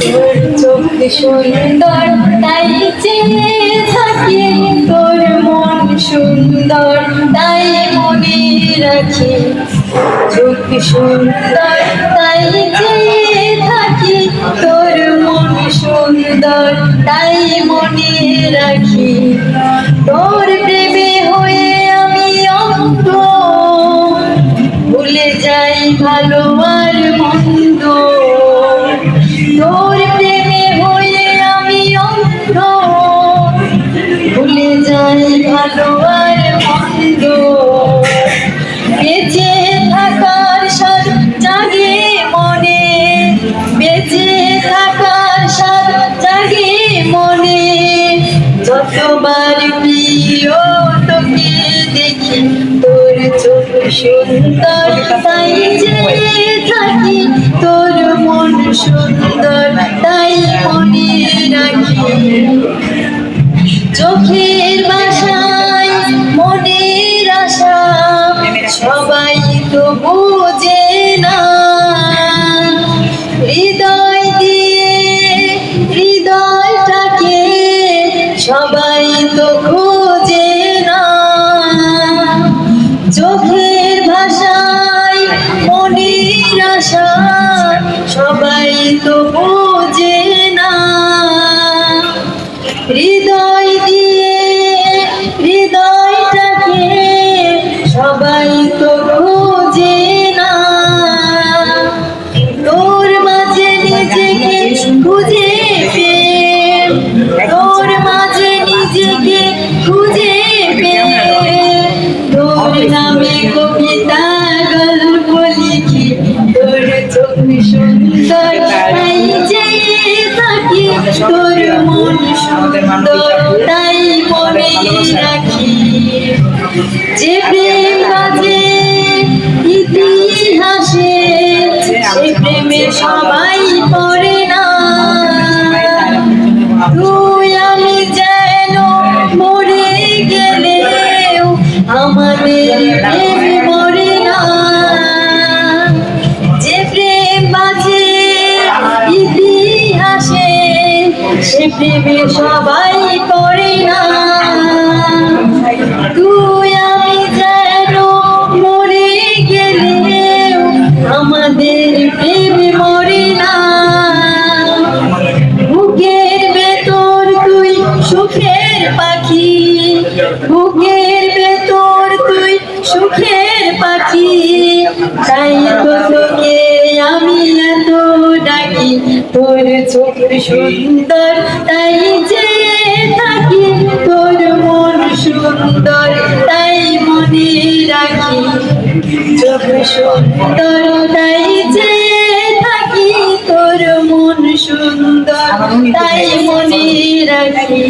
তোর চোখ সুন্দর তাই চেয়ে থাকি, তোর মন সুন্দর তাই মনে রাখি। চোখ সুন্দর তাই চেয়ে থাকি, তোর মন সুন্দর তাই মনে রাখি। তোর প্রেমে হয়ে আমি অন্ধ, ভুলে যাই ভালো আর মন্দ। তোর প্রেমে হয়ে আমি অন্ধ, ভুলে যাই ভালো আর মন্দ। বেঁচে থাকার স্বাদ জাগে মনে, বেঁচে থাকার স্বাদ জাগে মনে। যতবার প্রিয় তোকে দেখি, তোর চোখ সুন্দর তাই চেয়ে থাকি, তোর মন সুন্দর তাই মনে রাখি। চোখের ভাষায় মনের আশা সবাই তো বোঝে না, হৃদয় দিয়ে হৃদয়টাকে সবাই তো খোঁজে না। চোখের ভাষায় মনের আশা সবাই তো বোঝে না, হৃদয় দিয়ে হৃদয়টাকে সবাই তো খোঁজে না। তোর মাঝে নিজেকে খুঁজে পেয়ে, তোর মাঝে নিজেকে খুঁজে পেয়ে, তোর নামে কবিতা গল্প লিখি। তোর চোখ সুন্দর তাই চেয়ে থাকি, তোর মন সুন্দর তাই মনে রাখি। যে প্রেম বাজে ইতিহাসে, সে প্রেমে সবাই পড়ে না। তুই আমি যেন মরে গেলেও আমাদের প্রেম মরে না। যে প্রেম বাজে ইতিহাসে, সে প্রেমে সবাই পড়ে না। তুই আমি যেন মরে গেলেও আমাদের প্রেম মরে না। বুকের ভেতর তুই সুখের পাখি, বুকের ভেতর তুই সুখের পাখি, তাই তো তোকে আমি এত ডাকি। তোর চোখ সুন্দর তাই চেয়ে থাকি, তোর মন সুন্দর তাই মনে রাখি। চোখ সুন্দর তাই চেয়ে থাকি, তোর মন সুন্দর তাই মনে রাখি।